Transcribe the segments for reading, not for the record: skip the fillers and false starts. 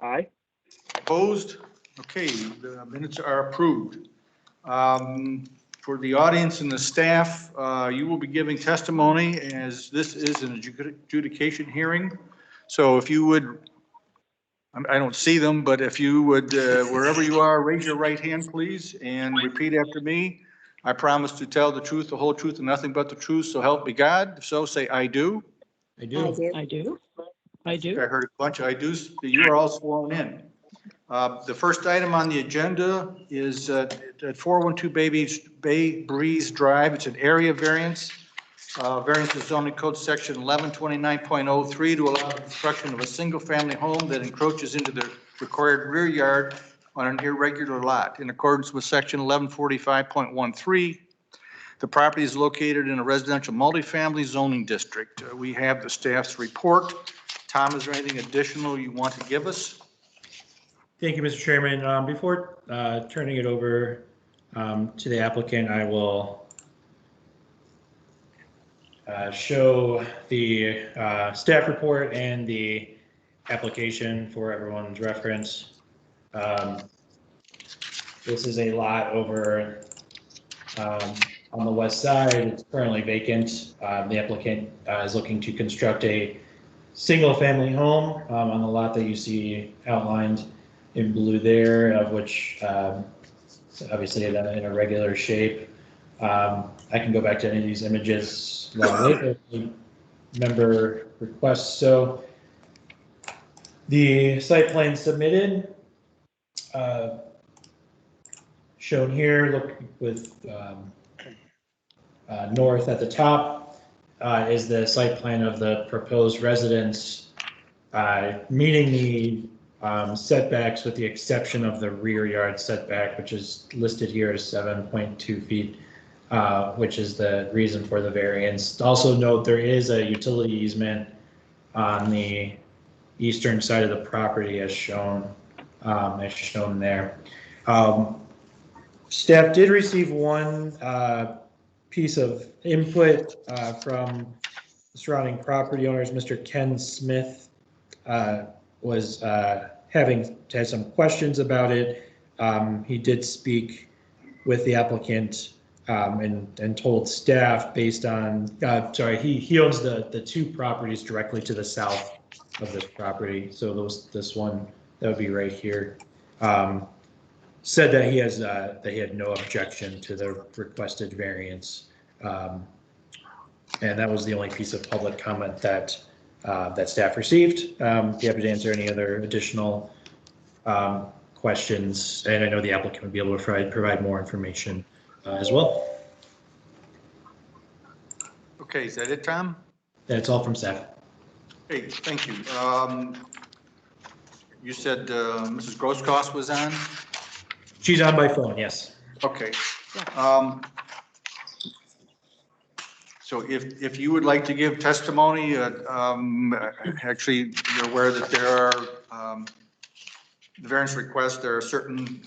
Aye. Opposed? Okay, the minutes are approved. For the audience and the staff, you will be giving testimony as this is an adjudication hearing. So if you would, I don't see them, but if you would, wherever you are, raise your right hand, please, and repeat after me. I promise to tell the truth, the whole truth, and nothing but the truth, so help me God. If so, say, I do. I do. I do. I do. I heard a bunch of I do's. You are all sworn in. The first item on the agenda is at 412 Bay Breeze Drive. It's an area variance. Variance is zoning code section 1129.03 to allow the construction of a single-family home that encroaches into the required rear yard on an irregular lot. In accordance with section 1145.13, the property is located in a residential multifamily zoning district. We have the staff's report. Tom, is there anything additional you want to give us? Thank you, Mr. Chairman. Before turning it over to the applicant, I will show the staff report and the application for everyone's reference. This is a lot over on the west side. It's currently vacant. The applicant is looking to construct a single-family home on the lot that you see outlined in blue there, of which obviously in a regular shape. I can go back to any of these images later. Member requests. So the site plan submitted, shown here, look with north at the top, is the site plan of the proposed residence, meeting the setbacks with the exception of the rear yard setback, which is listed here as 7.2 feet, which is the reason for the variance. Also note there is a utility easement on the eastern side of the property as shown there. Staff did receive one piece of input from the surrounding property owners. Mr. Ken Smith was had some questions about it. He did speak with the applicant and told staff based on, he owns the two properties directly to the south of this property. So this one, that would be right here. Said that he had no objection to the requested variance. And that was the only piece of public comment that staff received. Be happy to answer any other additional questions, and I know the applicant would be able to provide more information as well. Okay, is that it, Tom? That's all from staff. Hey, thank you. You said Mrs. Grosskopf was on? She's on by phone, yes. Okay. So if you would like to give testimony, actually, you're aware that there are the variance requests, there are certain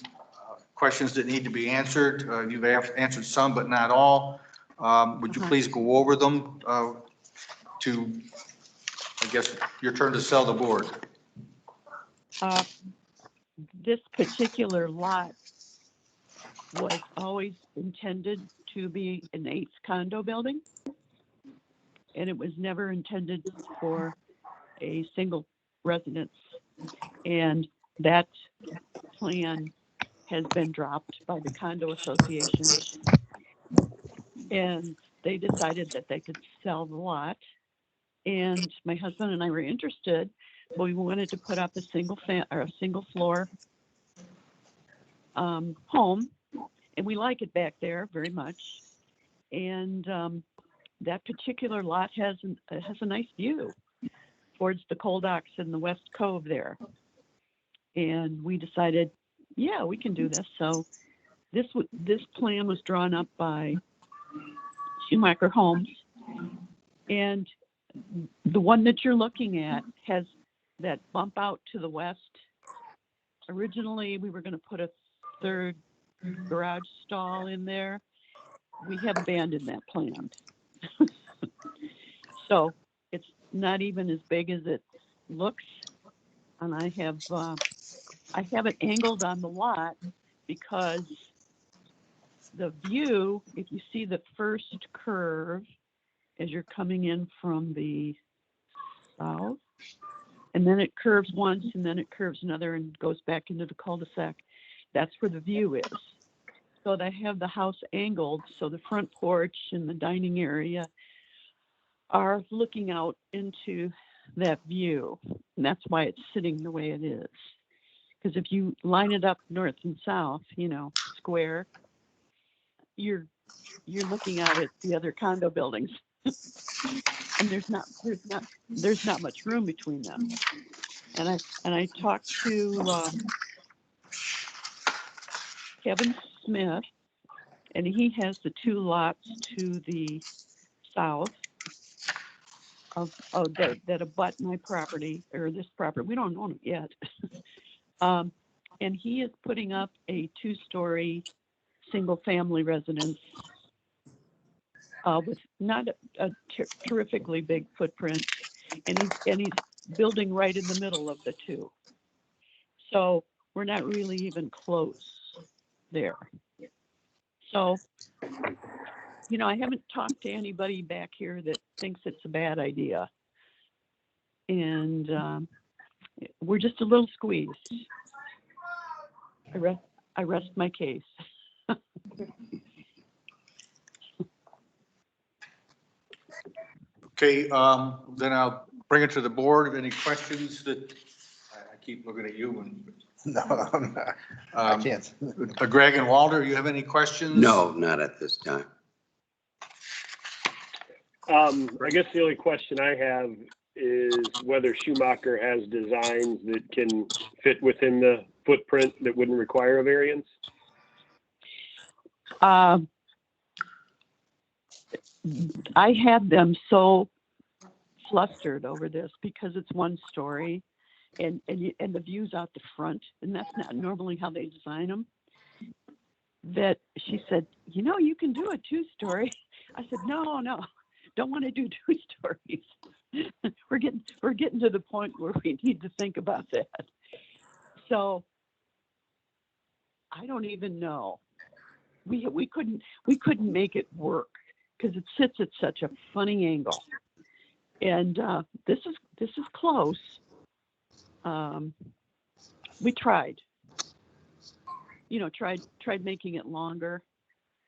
questions that need to be answered. You've answered some, but not all. Would you please go over them to, I guess, your turn to sell the board. This particular lot was always intended to be an eighth condo building, and it was never intended for a single residence. And that plan has been dropped by the condo association, and they decided that they could sell the lot. And my husband and I were interested, but we wanted to put up a single floor home, and we like it back there very much. And that particular lot has a nice view towards the coal docks and the West Cove there. And we decided, yeah, we can do this. So this plan was drawn up by Schumacher Homes, and the one that you're looking at has that bump out to the west. Originally, we were going to put a third garage stall in there. We have abandoned that plan. So it's not even as big as it looks. and I have it angled on the lot because the view, if you see the first curve as you're coming in from the south, and then it curves once and then it curves another and goes back into the cul-de-sac, that's where the view is. So they have the house angled, so the front porch and the dining area are looking out into that view. And that's why it's sitting the way it is. Because if you line it up north and south, square, you're looking out at the other condo buildings. And there's not much room between them. And I talked to Kevin Smith, and he has the 2 lots to the south of that abut my property, or this property. We don't own it yet. And he is putting up a 2-story single-family residence with not a terrifically big footprint, and he's building right in the middle of the 2. So we're not really even close there. So, I haven't talked to anybody back here that thinks it's a bad idea. And we're just a little squeezed. I rest my case. Okay, then I'll bring it to the board. Any questions that, I keep looking at you and. No, I'm not. I Um, can't. Greg and Walter, you have any questions? No, not at this time. I guess the only question I have is whether Schumacher has designs that can fit within the footprint that wouldn't require a variance. I had them so flustered over this because it's 1 story and the view's out the front, and that's not normally how they design them, that she said, you can do a 2-story. I said, no, don't want to do 2 stories. We're getting to the point where we need to think about that. So I don't even know. We couldn't make it work because it sits at such a funny angle. And this is close. We tried. Tried making it longer.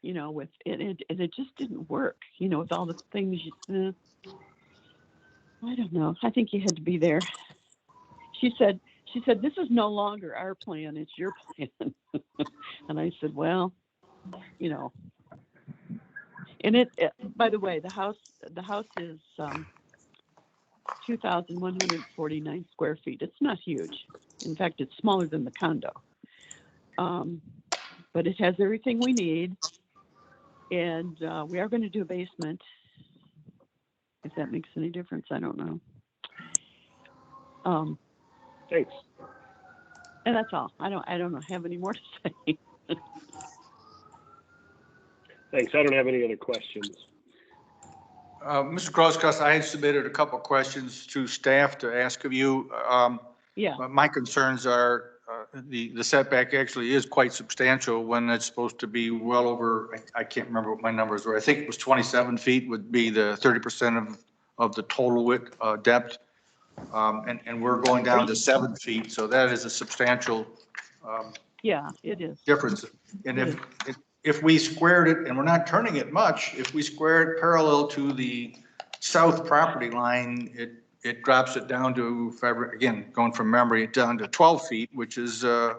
With it just didn't work. With all the things. I don't know. I think you had to be there. She said, this is no longer our plan. It's your plan. And I said, well, and it by the way, the house is 2,149 square feet. It's not huge. In fact, it's smaller than the condo. But it has everything we need. And we are going to do a basement. If that makes any difference, I don't know. Thanks. And that's all. I don't have any more to say. Thanks. I don't have any other questions. Mr. Grosskreutz, I had submitted a couple of questions to staff to ask of you. Yeah. My concerns are the setback actually is quite substantial when it's supposed to be well over, I can't remember what my numbers were. I think it was 27 feet would be the 30% of the total width, depth. And we're going down to 7 feet. So that is a substantial Yeah, it is. difference. And if we squared it, and we're not turning it much, if we square it parallel to the south property line, it drops it down to, again, going from memory, down to 12 feet, which is a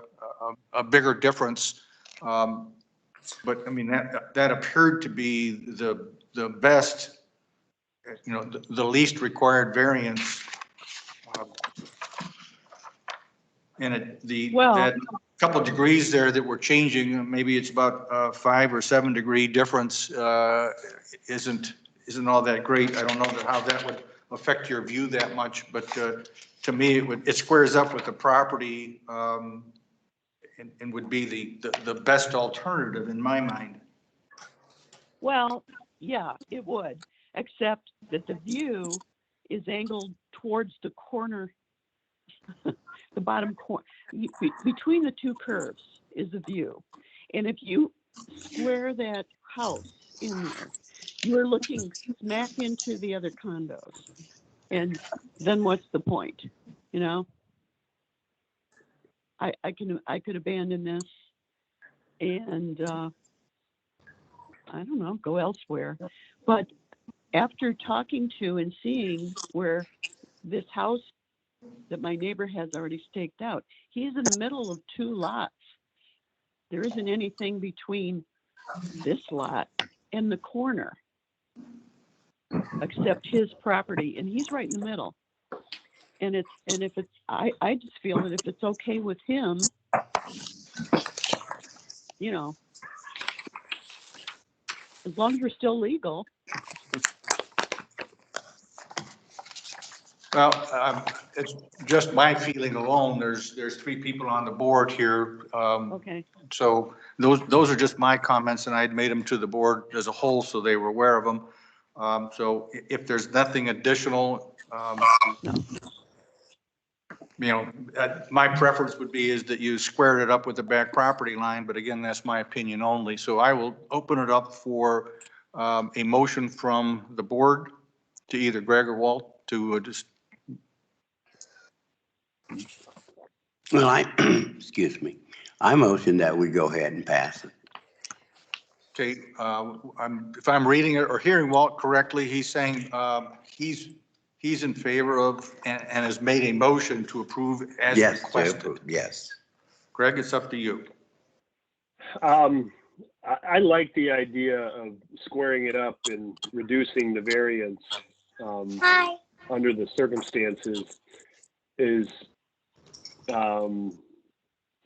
bigger difference. But I mean, that appeared to be the best, the least required variance. And that couple of degrees there that we're changing, maybe it's about 5 or 7 degree difference, isn't all that great. I don't know how that would affect your view that much, but to me, it squares up with the property and would be the best alternative in my mind. Well, yeah, it would, except that the view is angled towards the corner the bottom corner, between the two curves is a view. And if you square that house in there, you're looking smack into the other condos. And then what's the point? You know? I could abandon this and I don't know, go elsewhere. But after talking to and seeing where this house that my neighbor has already staked out, he's in the middle of two lots. There isn't anything between this lot and the corner except his property, and he's right in the middle. And if it's, I just feel that if it's okay with him, you know, as long as we're still legal. Well, it's just my feeling alone. There's three people on the board here. Okay. So those are just my comments, and I'd made them to the board as a whole, so they were aware of them. So if there's nothing additional, No. you know, my preference would be is that you squared it up with the back property line, but again, that's my opinion only. So I will open it up for a motion from the board to either Greg or Walt to just. Well, excuse me, I motion that we go ahead and pass it. Okay, if I'm reading it or hearing Walt correctly, he's saying he's in favor of and has made a motion to approve as Yes, to requested. approve, yes. Greg, it's up to you. I like the idea of squaring it up and reducing the variance under the circumstances.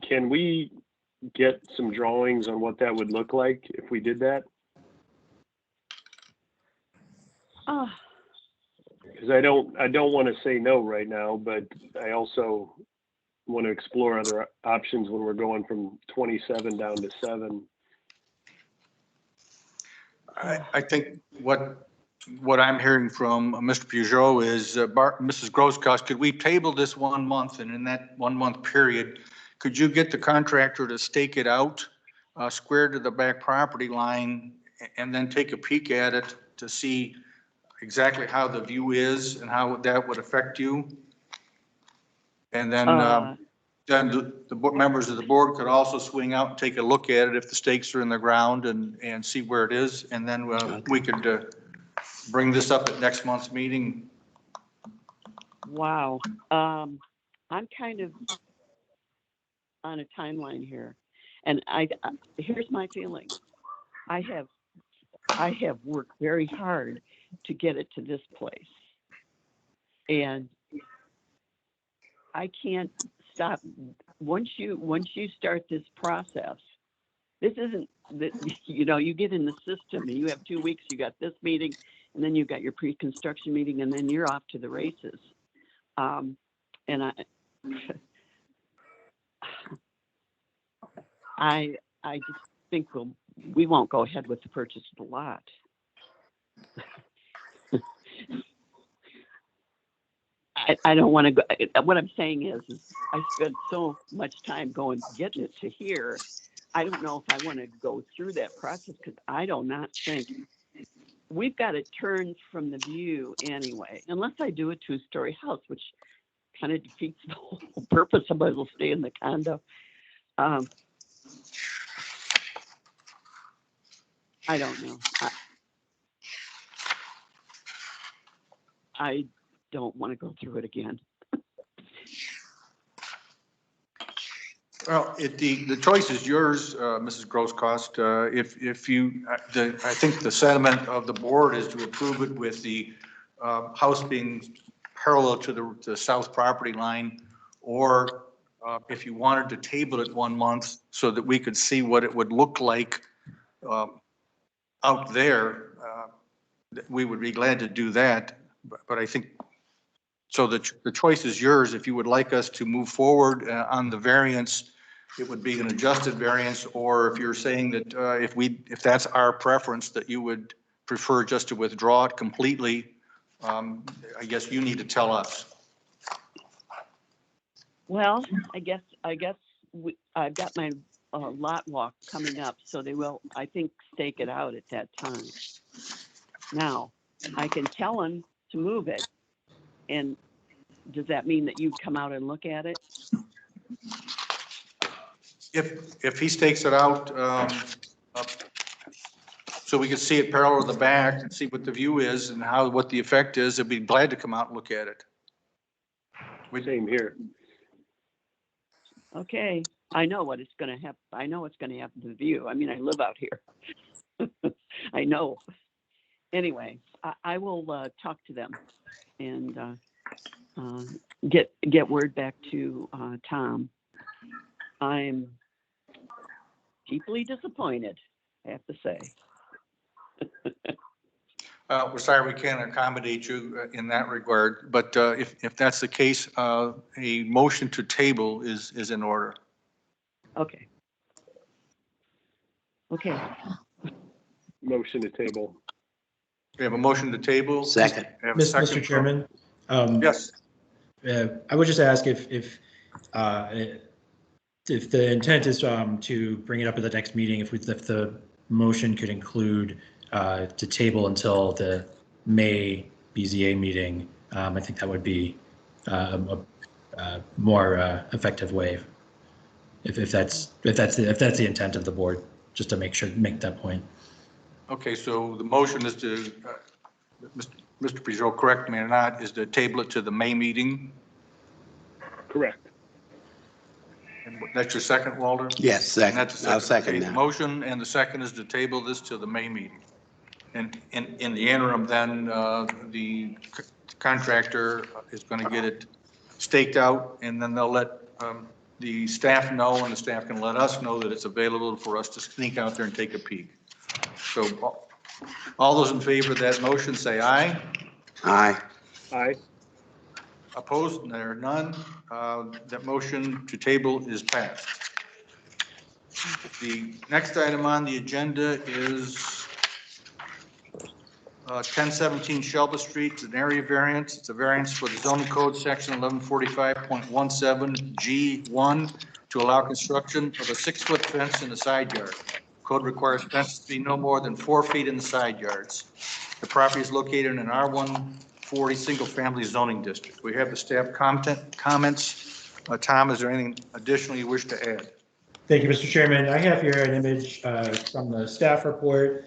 Can we get some drawings on what that would look like if we did that? Because I don't want to say no right now, but I also want to explore other options when we're going from 27 down to 7. I think what I'm hearing from Mr. Peugeot is, Mrs. Grosskopf, could we table this 1 month, and in that 1 month period, could you get the contractor to stake it out, square to the back property line, and then take a peek at it to see exactly how the view is and how that would affect you? And then, the members of the board could also swing out and take a look at it if the stakes are in the ground and see where it is. And then we could bring this up at next month's meeting. Wow. I'm kind of on a timeline here. And here's my feeling. I have worked very hard to get it to this place. And I can't stop. Once you start this process, this isn't that, you know, you get in the system and you have 2 weeks, you got this meeting, and then you've got your pre-construction meeting, and then you're off to the races. And I just think we won't go ahead with the purchase of the lot. I don't want to go. What I'm saying is I spent so much time getting it to here. I don't know if I want to go through that process because I do not think we've got to turn from the view anyway, unless I do a 2-story house, which kind of defeats the whole purpose. Somebody will stay in the condo. I don't know. I don't want to go through it again. Well, the choice is yours, Mrs. Grosskopf. If you, I think the sentiment of the board is to approve it with the house being parallel to the south property line, or if you wanted to table it 1 month so that we could see what it would look like out there, we would be glad to do that. But I think, so the choice is yours. If you would like us to move forward on the variance, it would be an adjusted variance, or if you're saying that if that's our preference, that you would prefer just to withdraw it completely, I guess you need to tell us. Well, I've got my lot walk coming up, so they will, I think, stake it out at that time. Now, I can tell them to move it, and does that mean that you'd come out and look at it? If he stakes it out, up so we can see it parallel to the back and see what the view is and what the effect is, I'd be glad to come out and look at it. Same here. Okay, I know what it's gonna have, I know it's gonna happen to the view. I mean, I live out here. I know. Anyway, I will talk to them and get word back to Tom. I'm deeply disappointed, I have to say. We're sorry we can't accommodate you in that regard, but if that's the case, a motion to table is in order. Okay. Okay, Motion to table. We have a motion to table. Second. We have a second Mr. from- Chairman? Yes. I would just ask if the intent is to bring it up at the next meeting, if the motion could include to table until the May BZA meeting, I think that would be a more effective way. If that's the intent of the board, just to make that point. Okay, so the motion is to, Mr. Peugeot, correct me or not, is to table it to the May meeting. Correct. And that's your second, Walter? Yes, And second. that's the I'll Okay, second the that. motion and the second is to table this to the May meeting. And in the interim, then the contractor is going to get it staked out, and then they'll let the staff know, and the staff can let us know that it's available for us to sneak out there and take a peek. So all those in favor of that motion, say aye. Aye. Aye. Opposed? There are none. That motion to table is passed. The next item on the agenda is 1017 Shelby Street. It's an area variance. It's a variance for the zoning code section 1145.17 G1 to allow construction of a 6-foot fence in the side yard. Code requires fences to be no more than 4 feet in the side yards. The property is located in an R140 single-family zoning district. We have the staff comments. Tom, is there anything additional you wish to add? Thank you, Mr. Chairman. I have here an image from the staff report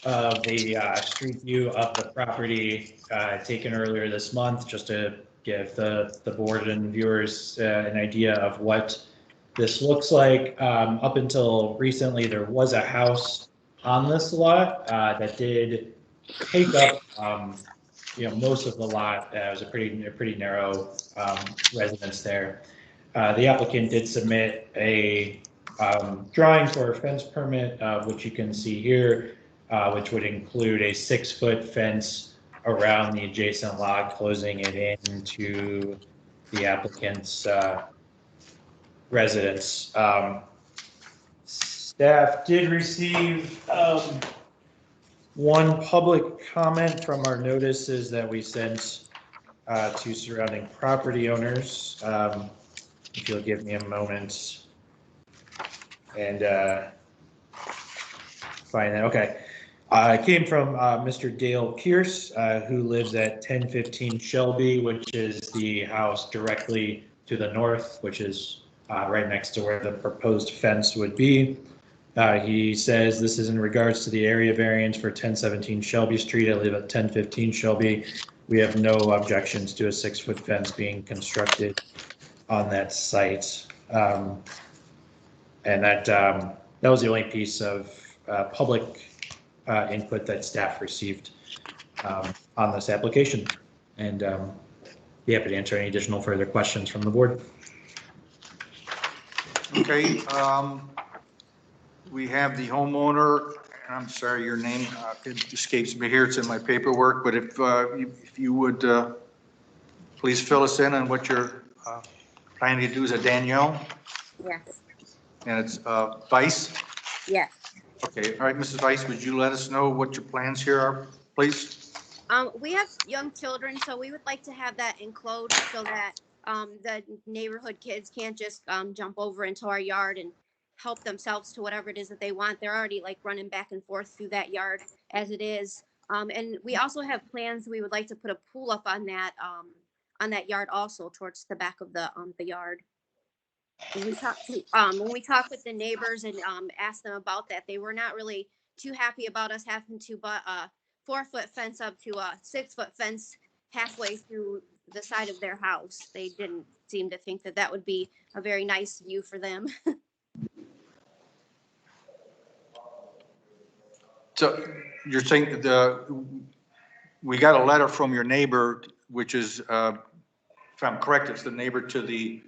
of the street view of the property taken earlier this month, just to give the board and viewers an idea of what this looks like. Up until recently, there was a house on this lot that did take up most of the lot. It was a pretty narrow residence there. The applicant did submit a drawing for a fence permit, which you can see here, which would include a 6-foot fence around the adjacent lot, closing it into the applicant's residence. Staff did receive one public comment from our notices that we sent to surrounding property owners. If you'll give me a moment and find that. Okay. It came from Mr. Dale Pierce, who lives at 1015 Shelby, which is the house directly to the north, which is right next to where the proposed fence would be. He says this is in regards to the area variance for 1017 Shelby Street. I live at 1015 Shelby. We have no objections to a 6-foot fence being constructed on that site. And that was the only piece of public input that staff received on this application. And be happy to answer any additional further questions from the board. Okay, we have the homeowner, and I'm sorry, your name, it escapes me here, it's in my paperwork, but if you would please fill us in on what you're planning to do. Is it Danielle? Yes. And it's Vice? Yes. Okay, all right, Mrs. Vice, would you let us know what your plans here are, please? We have young children, so we would like to have that enclosed so that the neighborhood kids can't just jump over into our yard and help themselves to whatever it is that they want. They're already like running back and forth through that yard as it is. And we also have plans. We would like to put a pool up on that yard also towards the back of the yard. When we talked with the neighbors and asked them about that, they were not really too happy about us having to put a 4-foot fence up to a 6-foot fence halfway through the side of their house. They didn't seem to think that that would be a very nice view for them. So you're saying we got a letter from your neighbor, which is, if I'm correct, it's the neighbor to the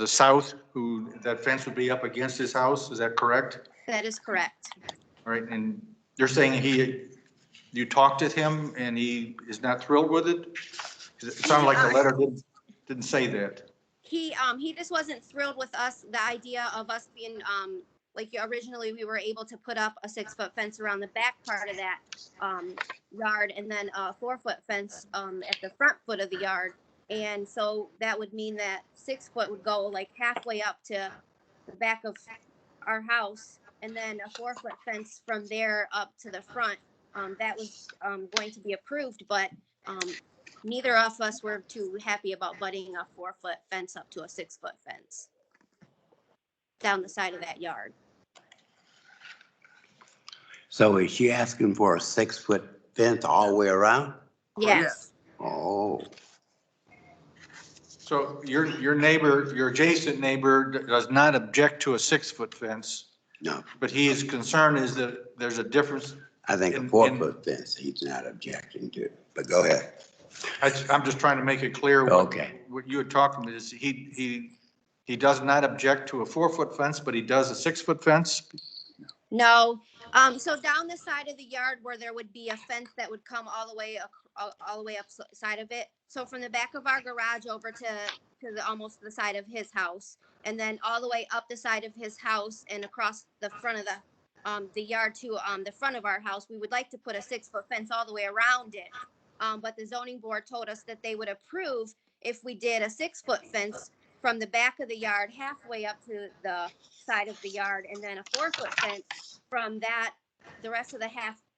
south, who that fence would be up against his house. Is that correct? That is correct. All right. And you're saying you talked to him and he is not thrilled with it? It sounded like the letter didn't say that. He just wasn't thrilled with us, the idea of us being, like originally we were able to put up a 6-foot fence around the back part of that yard, and then a 4-foot fence at the front foot of the yard. And so that would mean that 6-foot would go like halfway up to the back of our house, and then a 4-foot fence from there up to the front. That was going to be approved, but neither of us were too happy about butting a 4-foot fence up to a 6-foot fence down the side of that yard. So is she asking for a 6-foot fence all the way around? Yes. Oh, So your neighbor, your adjacent neighbor does not object to a 6-foot fence, no, but he is concerned is that there's a difference. I think a 4-foot fence he's not objecting to, but go ahead. I'm just trying to make it clear. Okay. What you had talked to me is he does not object to a 4-foot fence, but he does a 6-foot fence. No. So down the side of the yard where there would be a fence that would come all the way up side of it. So from the back of our garage over to almost the side of his house, and then all the way up the side of his house and across the front of the yard to the front of our house, we would like to put a 6-foot fence all the way around it. But the zoning board told us that they would approve if we did a 6-foot fence from the back of the yard halfway up to the side of the yard, and then a 4-foot fence from that, the rest of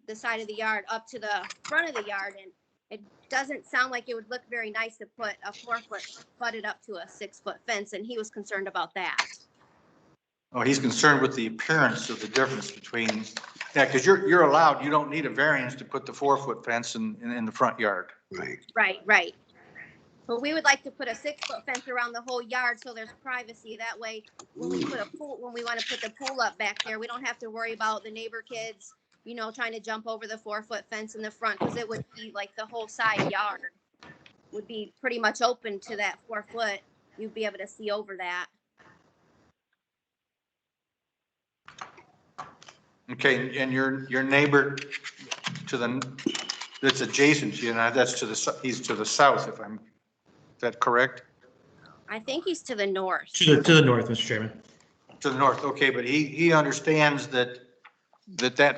the side of the yard up to the front of the yard. And it doesn't sound like it would look very nice to put a 4-foot butted up to a 6-foot fence, and he was concerned about that. Oh, he's concerned with the appearance of the difference between, yeah, because you're allowed, you don't need a variance to put the 4-foot fence in the front yard. Right. Right. But we would like to put a 6-foot fence around the whole yard so there's privacy. That way, when we want to put the pool up back there, we don't have to worry about the neighbor kids, trying to jump over the 4-foot fence in the front, because it would be like the whole side yard would be pretty much open to that 4-foot. You'd be able to see over that. Okay, and your neighbor that's adjacent to you, he's to the south, is that correct? I think he's to the north. To the north, Mr. Chairman. To the north, okay, but he understands that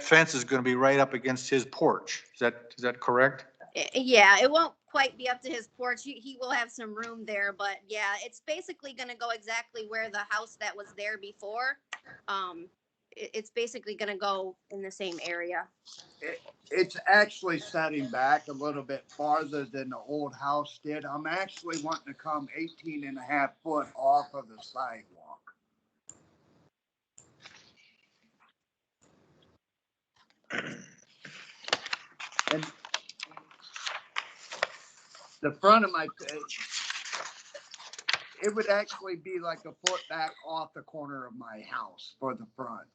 fence is going to be right up against his porch. Is that correct? Yeah, it won't quite be up to his porch. He will have some room there, but yeah, it's basically going to go exactly where the house that was there before. It's basically going to go in the same area. It's actually setting back a little bit farther than the old house did. I'm actually wanting to come 18.5 foot off of the sidewalk. And the front of my page, it would actually be like a foot back off the corner of my house for the front.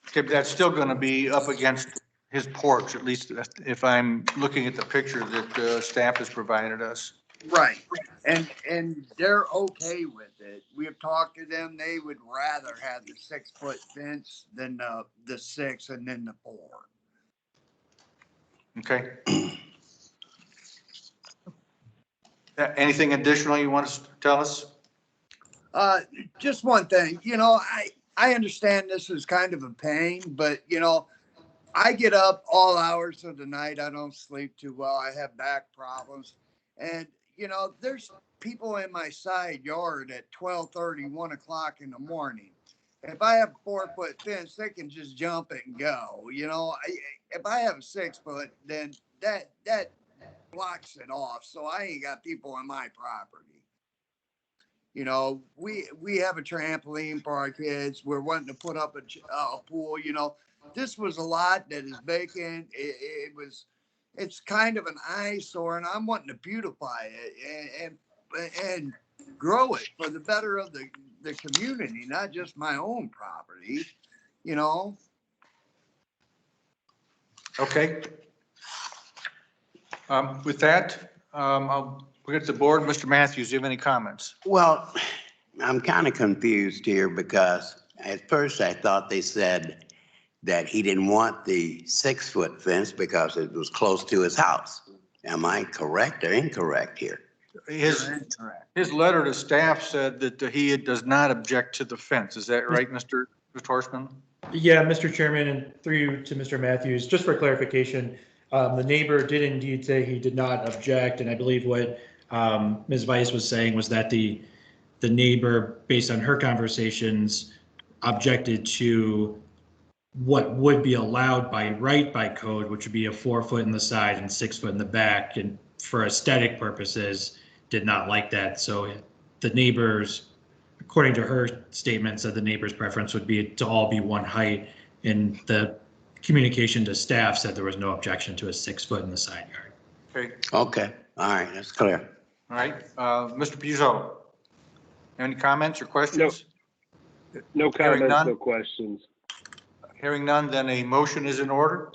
Okay, but that's still going to be up against his porch, at least if I'm looking at the picture that staff has provided us. Right. And they're okay with it. We have talked to them. They would rather have the 6-foot fence than the 6 and then the 4. Okay. Anything additional you want to tell us? Just one thing, I understand this is kind of a pain, but I get up all hours of the night. I don't sleep too well. I have back problems. And, there's people in my side yard at 12:30, 1 o'clock in the morning. If I have a 4-foot fence, they can just jump it and go. If I have a 6-foot, then that blocks it off. So I ain't got people on my property. We have a trampoline for our kids. We're wanting to put up a pool. This was a lot that is vacant. It's kind of an eyesore, and I'm wanting to beautify it and grow it for the better of the community, not just my own property. Okay. With that, we'll get to the board. Mr. Matthews, do you have any comments? Well, I'm kind of confused here because at first I thought they said that he didn't want the 6-foot fence because it was close to his house. Am I correct or incorrect here? His letter to staff said that he does not object to the fence. Is that right, Mr. Horstman? Yeah, Mr. Chairman, and through you to Mr. Matthews, just for clarification, the neighbor did indeed say he did not object, and I believe what Ms. Weiss was saying was that the neighbor, based on her conversations, objected to what would be allowed by right by code, which would be a 4-foot in the side and 6-foot in the back, and for aesthetic purposes, did not like that. So the neighbors, according to her statement, said the neighbor's preference would be to all be one height, and the communication to staff said there was no objection to a 6-foot in the side yard. Okay. Okay, all right, that's clear. All right. Mr. Peugeot, any comments or questions? No Hearing comments, none? no questions. Hearing none, then a motion is in order.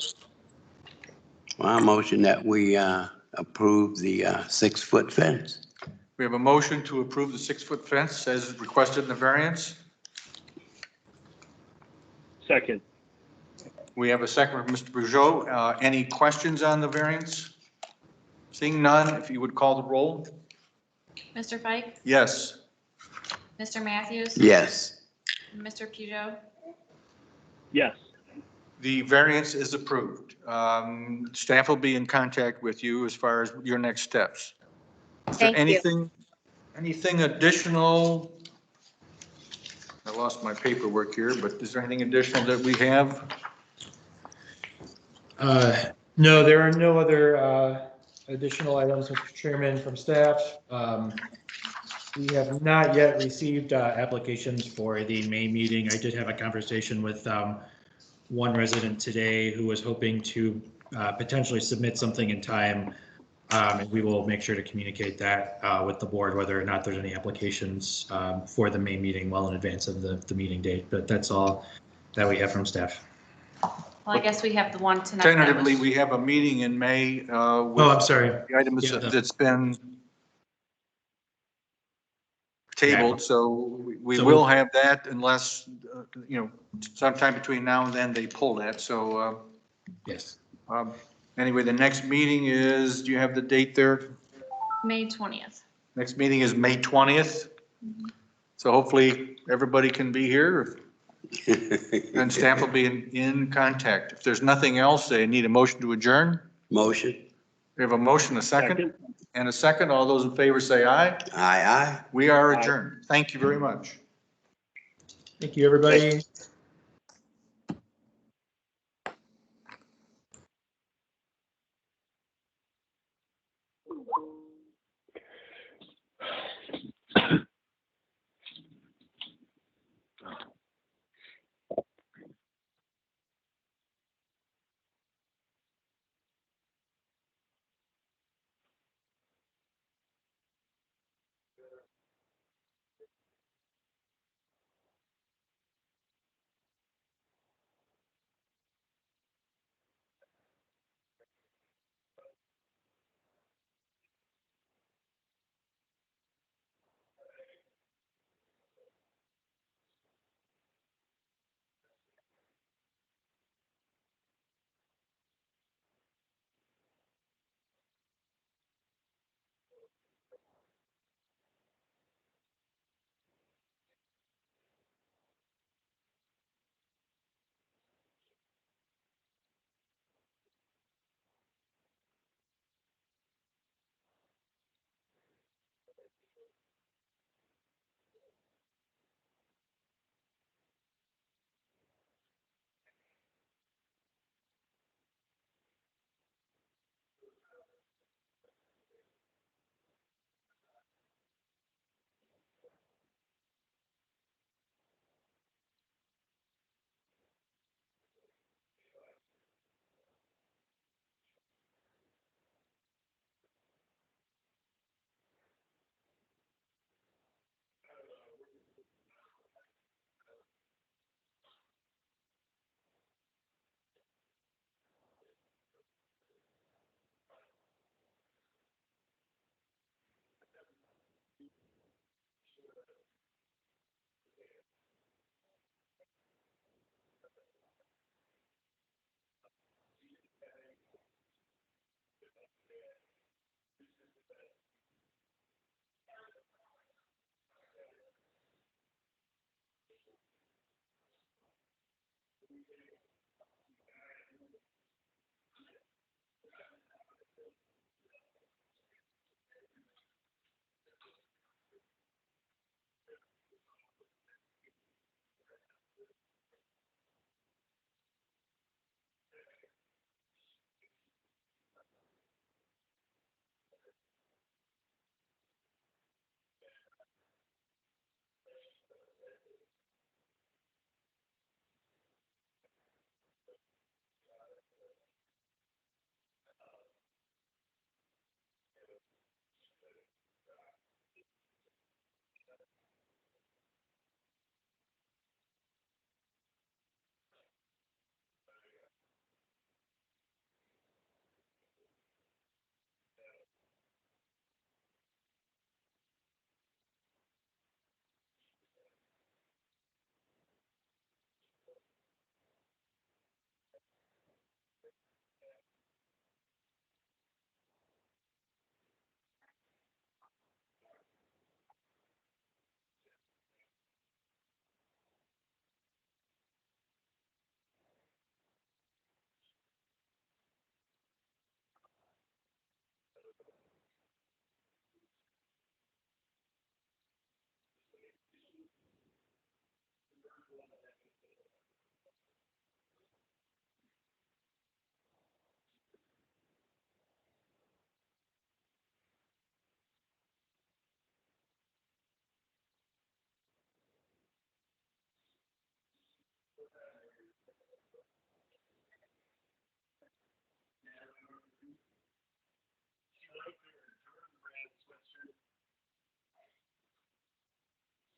Well, I motion that we approve the 6-foot fence. We have a motion to approve the 6-foot fence as requested in the variance. Second. We have a second from Mr. Peugeot. Any questions on the variance? Seeing none, if you would call the roll. Mr. Fike, Yes. Mr. Matthews, Yes. Mr. Peugeot, Yes. The variance is approved. Staff will be in contact with you as far as your next steps. Is there Thank you. anything additional? I lost my paperwork here, but is there anything additional that we have? No, there are no other additional items, Mr. Chairman, from staff. We have not yet received applications for the May meeting. I did have a conversation with one resident today who was hoping to potentially submit something in time. And we will make sure to communicate that with the board, whether or not there's any applications for the May meeting well in advance of the meeting date. But that's all that we have from staff. well, I guess we have the one tonight. Tentatively, we have a meeting in May. Oh, I'm sorry. The item Yeah, that's been tabled, so we So will have that unless, sometime between now and then they pull that. So Yes. anyway, the next meeting is, do you have the date there? May 20th. Next meeting is May 20th. So hopefully everybody can be here and staff will be in contact. If there's nothing else, they need a motion to adjourn. Motion. We have a motion, a second, and a second. All those in favor say aye. Aye, aye. We are Aye. adjourned. Thank you very much. Thank you, everybody.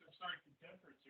Looks like the temperature